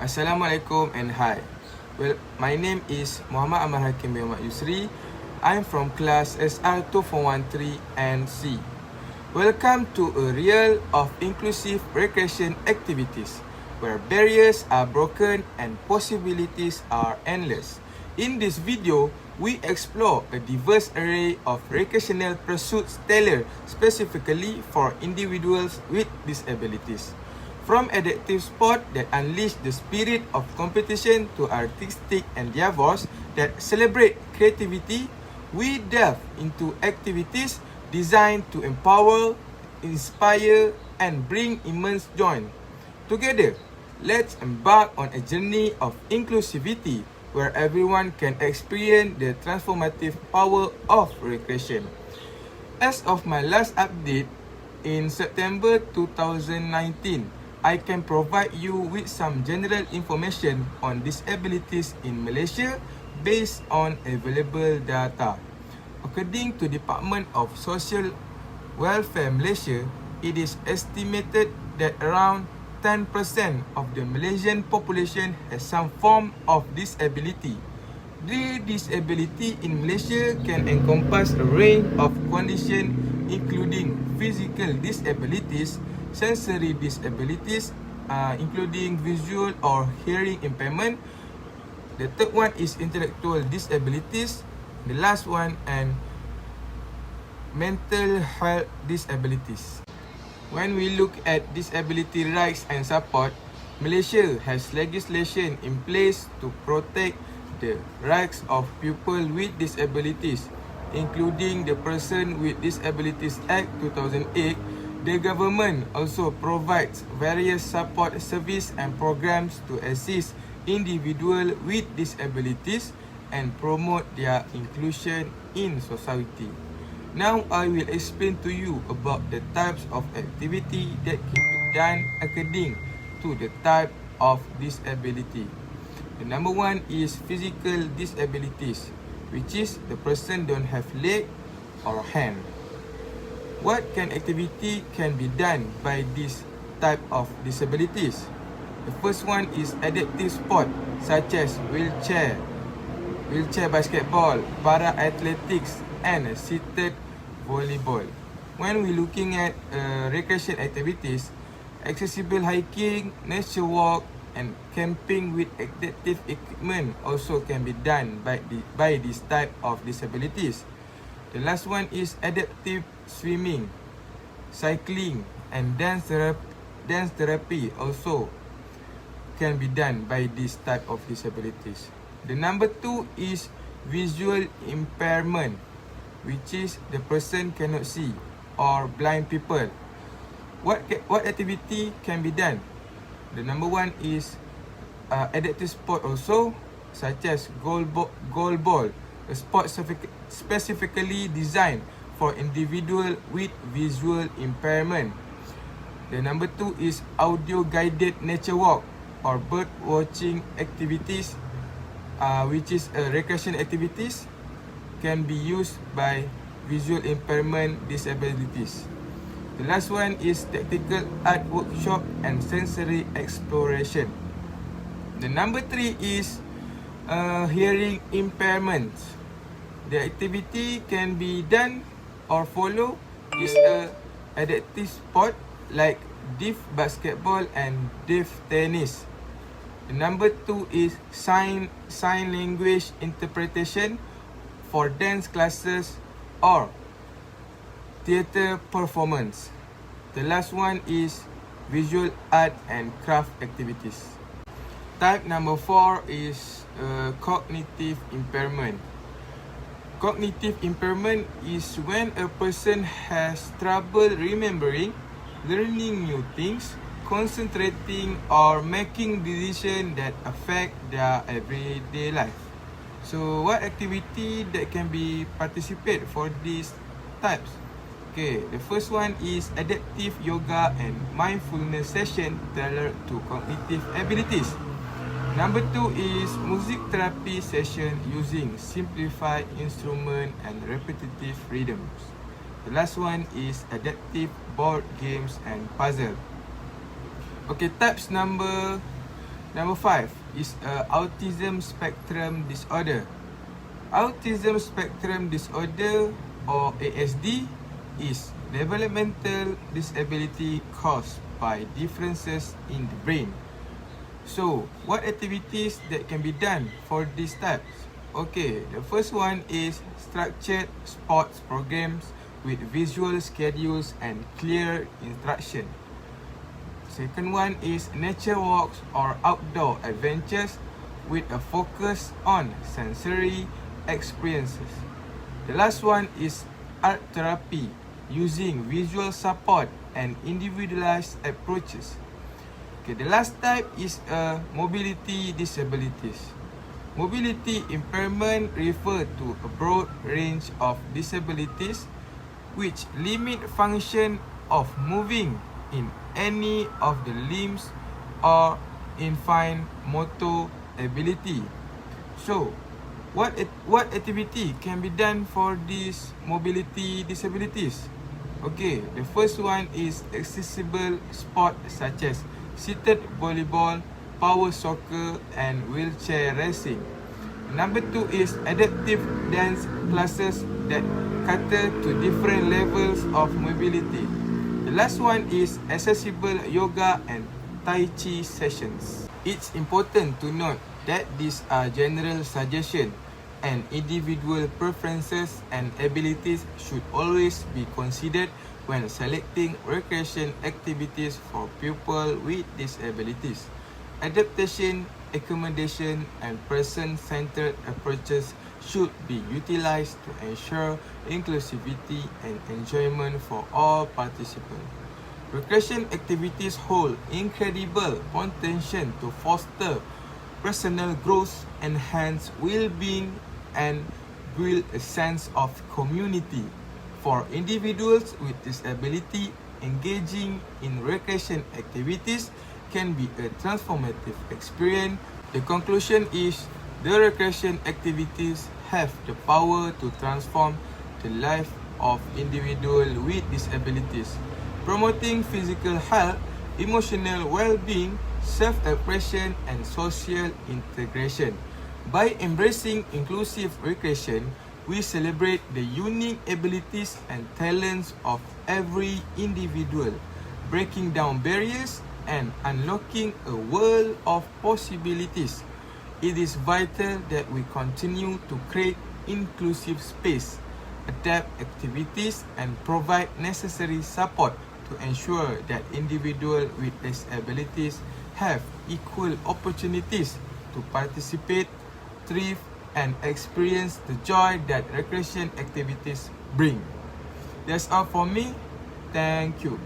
Assalamualaikum and hi. Well, my name is Muhammad Ahmad Hakim bin Ahmad Yusri. I'm from class SR2413 and C. Welcome to a reel of inclusive recreation activities where barriers are broken and possibilities are endless. In this video, we explore a diverse array of recreational pursuits tailored specifically for individuals with disabilities. From adaptive sport that unleash the spirit of competition to artistic endeavors that celebrate creativity, we delve into activities designed to empower, inspire, and bring immense joy. Together, let's embark on a journey of inclusivity where everyone can experience the transformative power of recreation. As of my last update in September 2019, I can provide you with some general information on disabilities in Malaysia based on available data. According to Department of Social Welfare Malaysia, it is estimated that around 10% of the Malaysian population has some form of disability. The disability in Malaysia can encompass a range of conditions including physical disabilities, sensory disabilities, including visual or hearing impairment. The third one is intellectual disabilities. The last one and mental health disabilities. When we look at disability rights and support, Malaysia has legislation in place to protect the rights of people with disabilities, including the Person with Disabilities Act 2008. The government also provides various support services and programs to assist individuals with disabilities and promote their inclusion in society. Now I will explain to you about the types of activity that can be done according to the type of disability. The number one is physical disabilities, which is the person don't have leg or hand. What kind activity can be done by this type of disabilities? The first one is adaptive sport such as wheelchair basketball, para athletics and seated volleyball. When we looking at recreation activities, accessible hiking, nature walk and camping with adaptive equipment also can be done by this type of disabilities. The last one is adaptive swimming, cycling and dance therapy also can be done by this type of disabilities. The number two is visual impairment, which is the person cannot see or blind people. What activity can be done? The number one is adaptive sport also, such as goalball, a sport specifically designed for individual with visual impairment. The number two is audio guided nature walk or bird watching activities, which is recreation activities can be used by visual impairment disabilities. The last one is tactical art workshop and sensory exploration. The number three is hearing impairments. The activity can be done or follow is a adaptive sport like deaf basketball and deaf tennis. The number two is sign language interpretation for dance classes or theatre performance. The last one is visual art and craft activities. Type number 4 is cognitive impairment. Cognitive impairment is when a person has trouble remembering, learning new things, concentrating or making decisions that affect their everyday life. So what activity that can be participate for these types? Okay, the first one is adaptive yoga and mindfulness session tailored to cognitive abilities. Number two is music therapy session using simplified instrument and repetitive rhythms. The last one is adaptive board games and puzzle. Okay, types number Number 5 is autism spectrum disorder. Autism spectrum disorder or ASD is developmental disability caused by differences in the brain. So, what activities that can be done for these types? Okay, the first one is structured sports programs with visual schedules and clear instruction. Second one is nature walks or outdoor adventures with a focus on sensory experiences. The last one is art therapy using visual support and individualized approaches. Okay, the last type is mobility disabilities. Mobility impairment refer to a broad range of disabilities which limit function of moving in any of the limbs or in fine motor ability. So, what activity can be done for these mobility disabilities? Okay, the first one is accessible sport such as seated volleyball, power soccer and wheelchair racing. Number 2 is adaptive dance classes that cater to different levels of mobility. The last one is accessible yoga and tai chi sessions. It's important to note that these are general suggestions and individual preferences and abilities should always be considered when selecting recreation activities for people with disabilities. Adaptation, accommodation, and person-centered approaches should be utilized to ensure inclusivity and enjoyment for all participants. Recreation activities hold incredible potential to foster personal growth, enhance well-being, and build a sense of community. For individuals with disability, engaging in recreation activities can be a transformative experience. The conclusion is the recreation activities have the power to transform the life of individuals with disabilities, promoting physical health, emotional well-being, self-expression, and social integration. By embracing inclusive recreation, we celebrate the unique abilities and talents of every individual, breaking down barriers and unlocking a world of possibilities. It is vital that we continue to create inclusive space, adapt activities, and provide necessary support to ensure that individuals with disabilities have equal opportunities to participate, thrive, and experience the joy that recreation activities bring. That's all for me. Thank you.